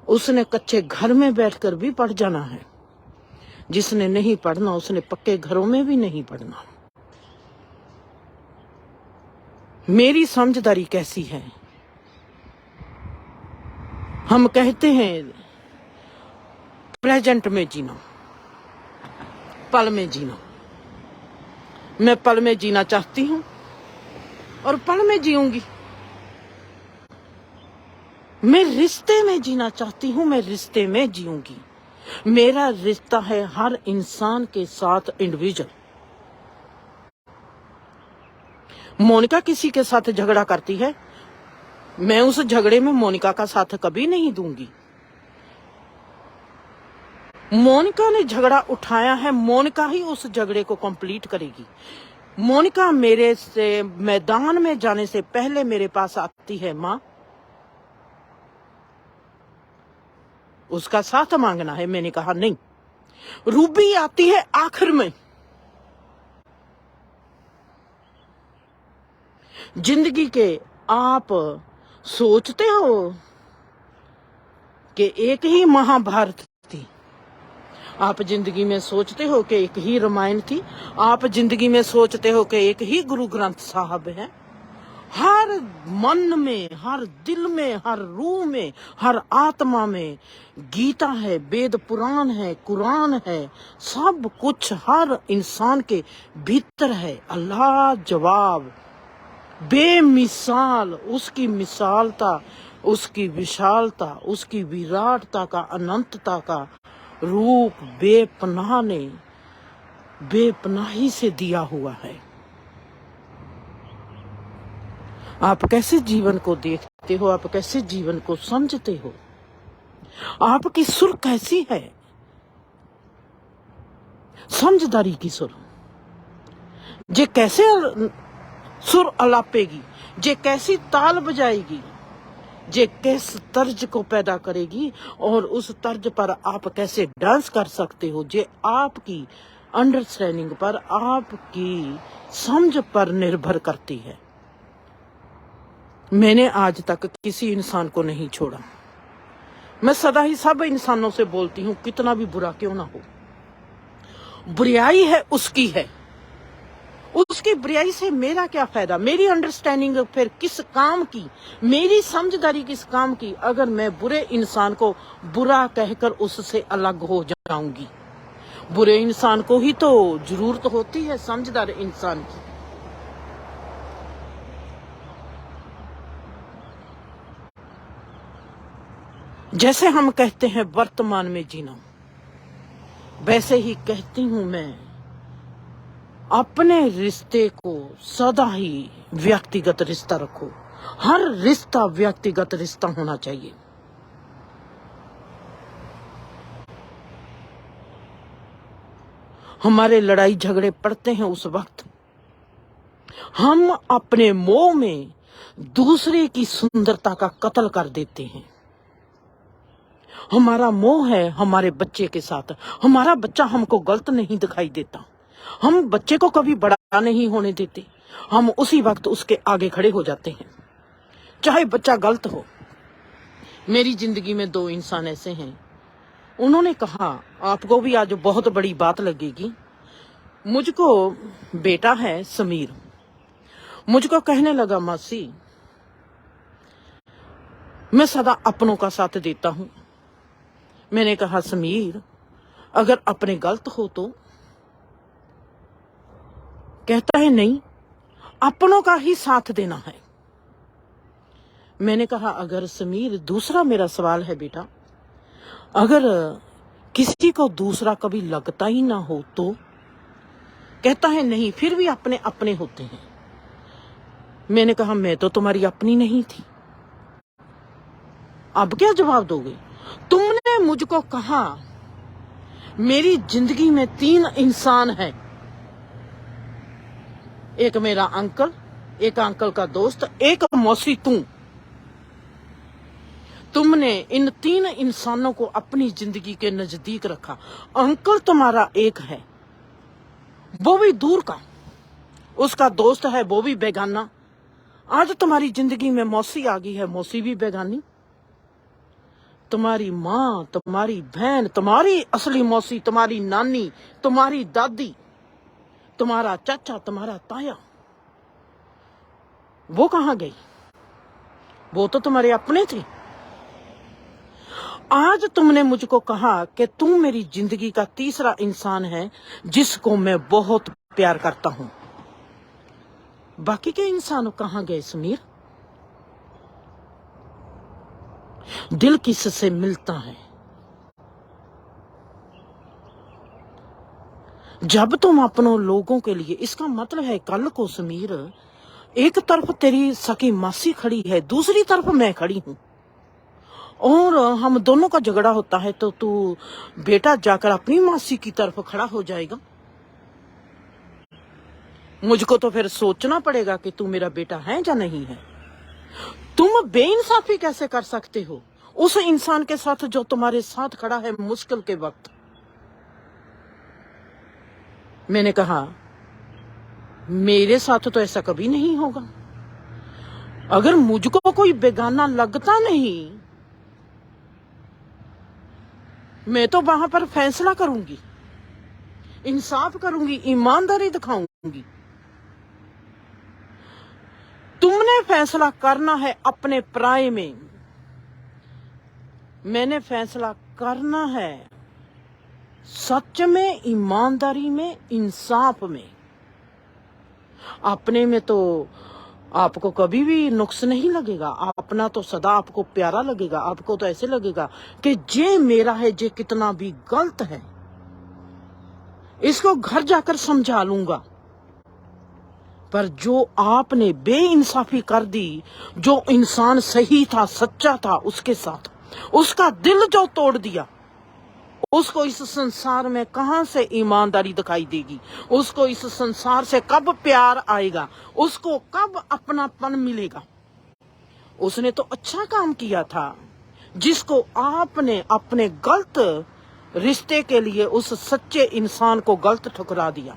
Speaker 1: उसने कच्चे घर में बैठकर भी पढ़ जाना है, जिसने नहीं पढ़ना उसने पक्के घरों में भी नहीं पढ़ना। मेरी समझदारी कैसी है? हम कहते हैं प्रेजेंट में जीना, पल में जीना। मैं पल में जीना चाहती हूं और पल में जीऊंगी। मैं रिश्ते में जीना चाहती हूं, मैं रिश्ते में जीऊंगी। मेरा रिश्ता है हर इंसान के साथ इंडिविजुअल। मोनिका किसी के साथ झगड़ा करती है, मैं उस झगड़े में मोनिका का साथ कभी नहीं दूंगी। मोनिका ने झगड़ा उठाया है, मोनिका ही उस झगड़े को कंप्लीट करेगी। मोनिका मेरे से मैदान में जाने से पहले मेरे पास आती है, माँ उसका साथ मांगना है। मैंने कहा नहीं, रूबी आती है आखिर में। जिंदगी के आप सोचते हो कि एक ही महाभारत थी, आप जिंदगी में सोचते हो कि एक ही रामायण थी, आप जिंदगी में सोचते हो कि एक ही गुरु ग्रंथ साहब है। हर मन में, हर दिल में, हर रूह में, हर आत्मा में गीता है, वेद पुराण है, कुरान है, सब कुछ हर इंसान के भीतर है। अल्लाह जवाब बेमिसाल, उसकी मिसालता, उसकी विशालता, उसकी विराटता का, अनंतता का रूप बेपनाह ने बेपनाही से दिया हुआ है। आप कैसे जीवन को देखते हो, आप कैसे जीवन को समझते हो, आपकी सुर कैसी है, समझदारी की सुर, जे कैसे सुर अलापेगी, जे कैसी ताल बजाएगी, जे किस तर्ज को पैदा करेगी और उस तर्ज पर आप कैसे डांस कर सकते हो, जे आपकी अंडरस्टैंडिंग पर, आपकी समझ पर निर्भर करती है। मैंने आज तक किसी इंसान को नहीं छोड़ा। मैं सदा ही सब इंसानों से बोलती हूँ, कितना भी बुरा क्यों ना हो, बुराई है उसकी है, उसकी बुराई से मेरा क्या फायदा, मेरी अंडरस्टैंडिंग फिर किस काम की, मेरी समझदारी किस काम की, अगर मैं बुरे इंसान को बुरा कहकर उससे अलग हो जाऊंगी। बुरे इंसान को ही तो जरूरत होती है समझदार इंसान की। जैसे हम कहते हैं वर्तमान में जीना, वैसे ही कहती हूं मैं, अपने रिश्ते को सदा ही व्यक्तिगत रिश्ता रखो। हर रिश्ता व्यक्तिगत रिश्ता होना चाहिए। हमारे लड़ाई झगड़े पड़ते हैं उस वक्त हम अपने मोह में दूसरे की सुंदरता का कत्ल कर देते हैं। हमारा मोह है हमारे बच्चे के साथ, हमारा बच्चा हमको गलत नहीं दिखाई देता, हम बच्चे को कभी बड़ा नहीं होने देते, हम उसी वक्त उसके आगे खड़े हो जाते हैं, चाहे बच्चा गलत हो। मेरी जिंदगी में 2 इंसान ऐसे हैं, उन्होंने कहा, आपको भी आज बहुत बड़ी बात लगेगी, मुझको बेटा है समीर, मुझको कहने लगा, मासी मैं सदा अपनों का साथ देता हूं। मैंने कहा, समीर अगर अपने गलत हो तो? कहता है नहीं, अपनों का ही साथ देना है। मैंने कहा, अगर समीर, दूसरा मेरा सवाल है बेटा, अगर किसी को दूसरा कभी लगता ही ना हो तो? कहता है नहीं, फिर भी अपने अपने होते हैं। मैंने कहा, मैं तो तुम्हारी अपनी नहीं थी, अब क्या जवाब दोगे? तुमने मुझको कहा मेरी जिंदगी में 3 इंसान हैं, एक मेरा अंकल, एक अंकल का दोस्त, एक मौसी तू। तुमने इन 3 इंसानों को अपनी जिंदगी के नजदीक रखा। अंकल तुम्हारा एक है, वो भी दूर का, उसका दोस्त है वो भी बेगाना। आज तुम्हारी जिंदगी में मौसी आ गई है, मौसी भी बेगानी। तुम्हारी माँ, तुम्हारी बहन, तुम्हारी असली मौसी, तुम्हारी नानी, तुम्हारी दादी, तुम्हारा चाचा, तुम्हारा ताया, वो कहाँ गई? वो तो तुम्हारे अपने थे। आज तुमने मुझको कहा कि तुम मेरी जिंदगी का तीसरा इंसान है जिसको मैं बहुत प्यार करता हूं। बाकी के इंसान कहाँ गए समीर? दिल किससे मिलता है? जब तुम अपनों लोगों के लिए, इसका मतलब है कल को समीर, एक तरफ तेरी सकी मासी खड़ी है, दूसरी तरफ मैं खड़ी हूं, और हम दोनों का झगड़ा होता है, तो तू बेटा जाकर अपनी मासी की तरफ खड़ा हो जाएगा। मुझको तो फिर सोचना पड़ेगा कि तू मेरा बेटा है या नहीं है। तुम बेइंसाफी कैसे कर सकते हो? उस इंसान के साथ जो तुम्हारे साथ खड़ा है मुश्किल के वक्त। मैंने कहा मेरे साथ तो ऐसा कभी नहीं होगा। अगर मुझको कोई बेगाना लगता नहीं, मैं तो वहां पर फैसला करूंगी, इंसाफ करूंगी, ईमानदारी दिखाऊंगी। तुमने फैसला करना है अपने पराये में, मैंने फैसला करना है सच में, ईमानदारी में, इंसाफ में। अपने में तो आपको कभी भी नुक्स नहीं लगेगा, अपना तो सदा आपको प्यारा लगेगा। आपको तो ऐसे लगेगा कि जे मेरा है, जे कितना भी गलत है, इसको घर जाकर समझा लूंगा। पर जो आपने बेइंसाफी कर दी, जो इंसान सही था, सच्चा था, उसके साथ उसका दिल जो तोड़ दिया, उसको इस संसार में कहां से ईमानदारी दिखाई देगी? उसको इस संसार से कब प्यार आएगा? उसको कब अपनापन मिलेगा? उसने तो अच्छा काम किया था, जिसको आपने अपने गलत रिश्ते के लिए उस सच्चे इंसान को गलत ठुकरा दिया।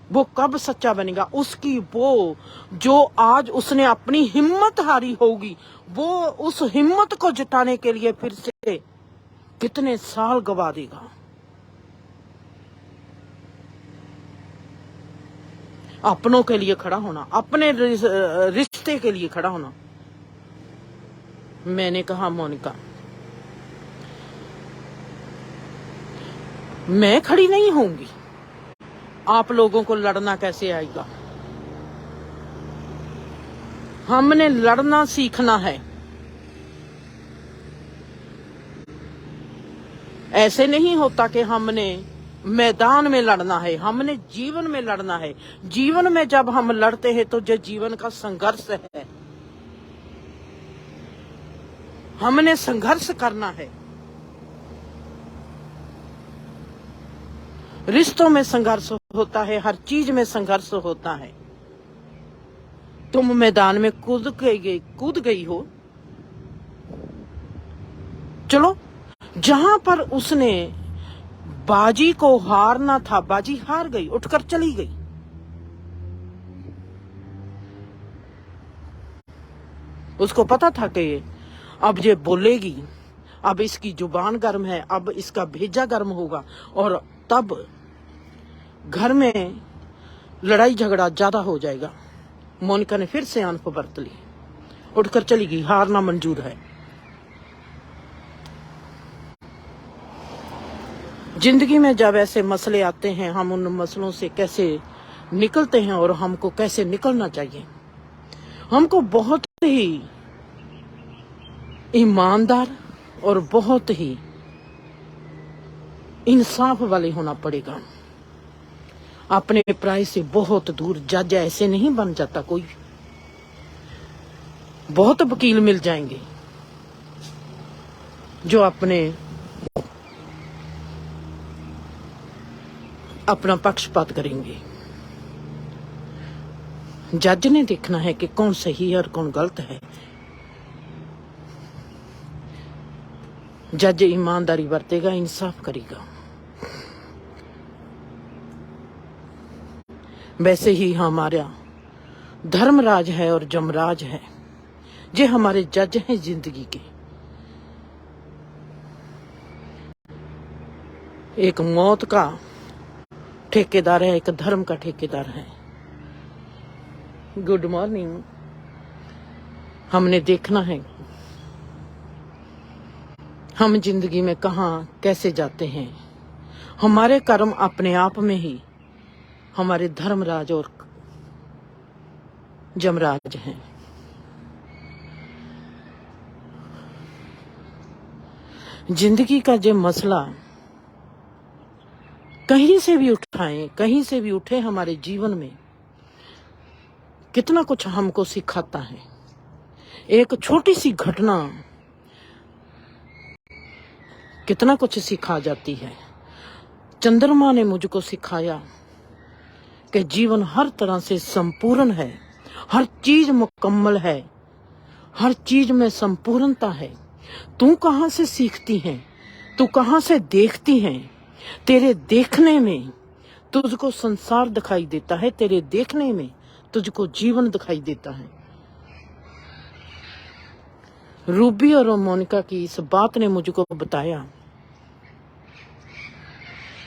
Speaker 1: वो कब सच्चा बनेगा? उसकी वो जो आज उसने अपनी हिम्मत हारी होगी, वो उस हिम्मत को जुटाने के लिए फिर से कितने साल गवा देगा। अपनों के लिए खड़ा होना, अपने रिश्ते के लिए खड़ा होना। मैंने कहा मोनिका, मैं खड़ी नहीं होंगी। आप लोगों को लड़ना कैसे आएगा? हमने लड़ना सीखना है। ऐसे नहीं होता कि हमने मैदान में लड़ना है, हमने जीवन में लड़ना है। जीवन में जब हम लड़ते हैं तो जो जीवन का संघर्ष है, हमने संघर्ष करना है। रिश्तों में संघर्ष होता है, हर चीज में संघर्ष होता है। तुम मैदान में कूद गई हो, चलो जहां पर उसने बाजी को हारना था, बाजी हार गई, उठकर चली गई। उसको पता था कि अब ये बोलेगी, अब इसकी जुबान गर्म है, अब इसका भेजा गर्म होगा और तब घर में लड़ाई झगड़ा ज्यादा हो जाएगा। मोनिका ने फिर से आंख बरत ली, उठकर चली गई। हारना मंजूर है। जिंदगी में जब ऐसे मसले आते हैं, हम उन मसलों से कैसे निकलते हैं और हमको कैसे निकलना चाहिए? हमको बहुत ही ईमानदार और बहुत ही इंसाफ वाले होना पड़ेगा। अपने पराये से बहुत दूर। जज ऐसे नहीं बन जाता कोई। बहुत वकील मिल जाएंगे जो अपना पक्षपात करेंगे। जज ने देखना है कि कौन सही है और कौन गलत है। जज ईमानदारी बरतेगा, इंसाफ करेगा। वैसे ही हमारा धर्मराज है और जमराज है, ये हमारे जज हैं जिंदगी के। एक मौत का ठेकेदार है, एक धर्म का ठेकेदार है। Good morning. हमने देखना है हम जिंदगी में कहां कैसे जाते हैं। हमारे कर्म अपने आप में ही हमारे धर्मराज और जमराज हैं। जिंदगी का जो मसला कहीं से भी उठाएं, कहीं से भी उठे, हमारे जीवन में कितना कुछ हमको सिखाता है। एक छोटी सी घटना कितना कुछ सिखा जाती है। चंद्रमा ने मुझको सिखाया कि जीवन हर तरह से संपूर्ण है, हर चीज मुकम्मल है, हर चीज में संपूर्णता है। तू कहाँ से सीखती है, तू कहाँ से देखती है। तेरे देखने में तुझको संसार दिखाई देता है, तेरे देखने में तुझको जीवन दिखाई देता है। रूबी और मोनिका की इस बात ने मुझको बताया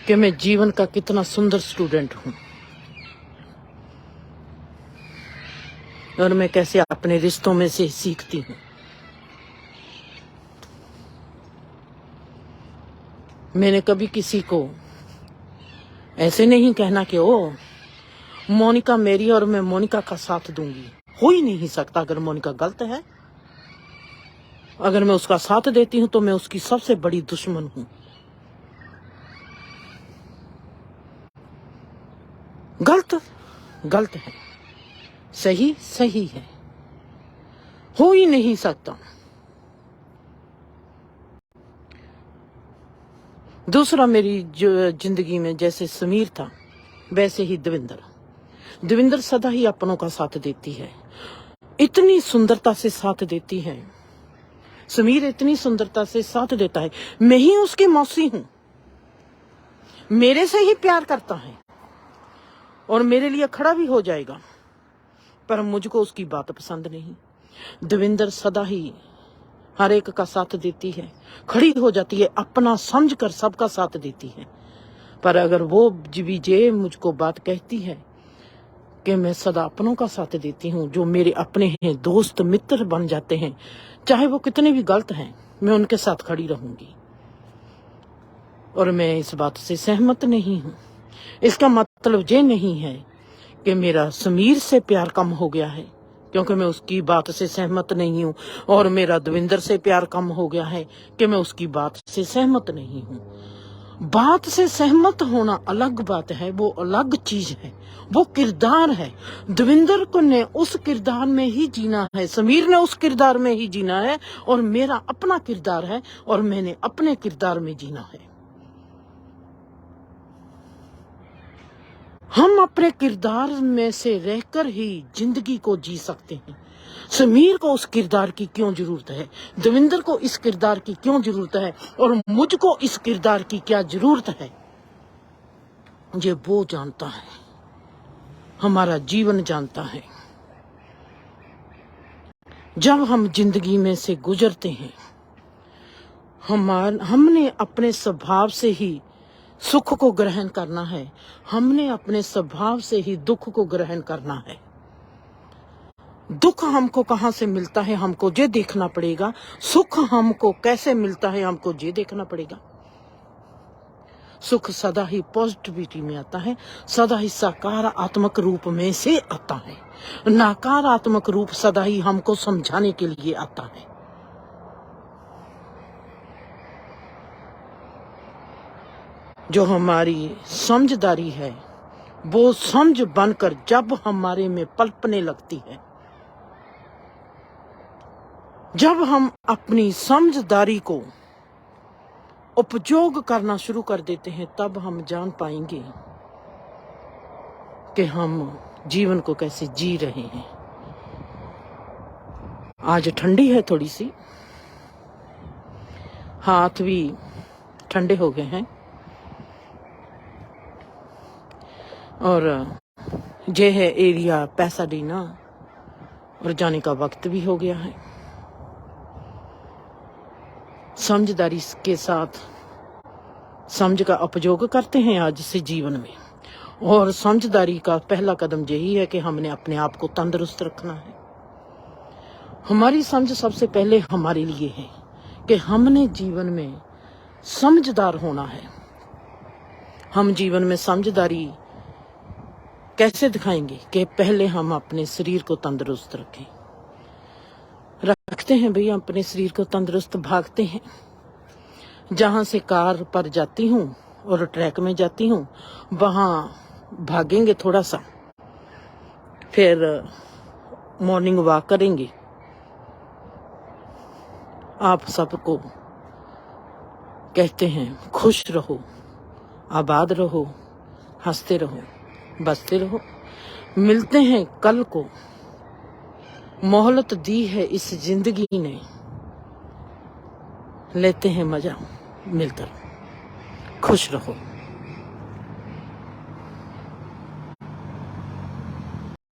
Speaker 1: कि मैं जीवन का कितना सुंदर स्टूडेंट हूं और मैं कैसे अपने रिश्तों में से सीखती हूं। मैंने कभी किसी को ऐसे नहीं कहना कि ओ मोनिका मेरी और मैं मोनिका का साथ दूंगी। हो ही नहीं सकता। अगर मोनिका गलत है, अगर मैं उसका साथ देती हूं तो मैं उसकी सबसे बड़ी दुश्मन हूं। गलत गलत है, सही सही है। हो ही नहीं सकता। दूसरा, मेरी जो जिंदगी में जैसे समीर था वैसे ही दविंदर सदा ही अपनों का साथ देती है, इतनी सुंदरता से साथ देती है। समीर इतनी सुंदरता से साथ देता है। मैं ही उसकी मौसी हूं, मेरे से ही प्यार करता है और मेरे लिए खड़ा भी हो जाएगा, पर मुझको उसकी बात पसंद नहीं। दविंदर सदा ही हर एक का साथ देती है, खड़ी हो जाती है, अपना समझकर सबका साथ देती है। पर अगर वो विजय मुझको बात कहती है कि मैं सदा अपनों का साथ देती हूँ, जो मेरे अपने हैं, दोस्त मित्र बन जाते हैं, चाहे वो कितने भी गलत हैं, मैं उनके साथ खड़ी रहूंगी। और मैं इस बात से सहमत नहीं हूँ। इसका मतलब ये नहीं है कि मेरा समीर से प्यार कम हो गया है, क्योंकि मैं उसकी बात से सहमत नहीं हूँ, और मेरा दविंदर से प्यार कम हो गया है कि मैं उसकी बात से सहमत नहीं हूँ। बात से सहमत होना अलग बात है, वो अलग चीज है, वो किरदार है। दविंदर को ने उस किरदार में ही जीना है, समीर ने उस किरदार में ही जीना है, और मेरा अपना किरदार है और मैंने अपने किरदार में जीना है। हम अपने किरदार में से रहकर ही जिंदगी को जी सकते हैं। समीर को उस किरदार की क्यों जरूरत है, दविंदर को इस किरदार की क्यों जरूरत है, और मुझको इस किरदार की क्या जरूरत है, ये वो जानता है, हमारा जीवन जानता है। जब हम जिंदगी में से गुजरते हैं, हमने अपने स्वभाव से ही सुख को ग्रहण करना है, हमने अपने स्वभाव से ही दुख को ग्रहण करना है। दुख हमको कहाँ से मिलता है, हमको ये देखना पड़ेगा। सुख हमको कैसे मिलता है, हमको ये देखना पड़ेगा। सुख सदा ही पॉजिटिविटी में आता है, सदा ही सकारात्मक रूप में से आता है। नकारात्मक रूप सदा ही हमको समझाने के लिए आता है। जो हमारी समझदारी है, वो समझ बनकर जब हमारे में पलपने लगती है, जब हम अपनी समझदारी को उपयोग करना शुरू कर देते हैं, तब हम जान पाएंगे कि हम जीवन को कैसे जी रहे हैं। आज ठंडी है थोड़ी सी, हाथ भी ठंडे हो गए हैं, और ये है एरिया पैसाडीना, और जाने का वक्त भी हो गया है। समझदारी के साथ समझ का उपयोग करते हैं आज से जीवन में, और समझदारी का पहला कदम यही है कि हमने अपने आप को तंदुरुस्त रखना है। हमारी समझ सबसे पहले हमारे लिए है कि हमने जीवन में समझदार होना है। हम जीवन में समझदारी कैसे दिखाएंगे कि पहले हम अपने शरीर को तंदुरुस्त रखते हैं भैया, अपने शरीर को तंदुरुस्त भागते हैं। जहां से कार पर जाती हूँ और ट्रैक में जाती हूँ, वहां भागेंगे थोड़ा सा, फिर मॉर्निंग वॉक करेंगे। आप सबको कहते हैं खुश रहो, आबाद रहो, हंसते रहो, बसते रहो। मिलते हैं कल को मोहलत दी है इस जिंदगी ने, लेते हैं मजा मिलकर। खुश रहो।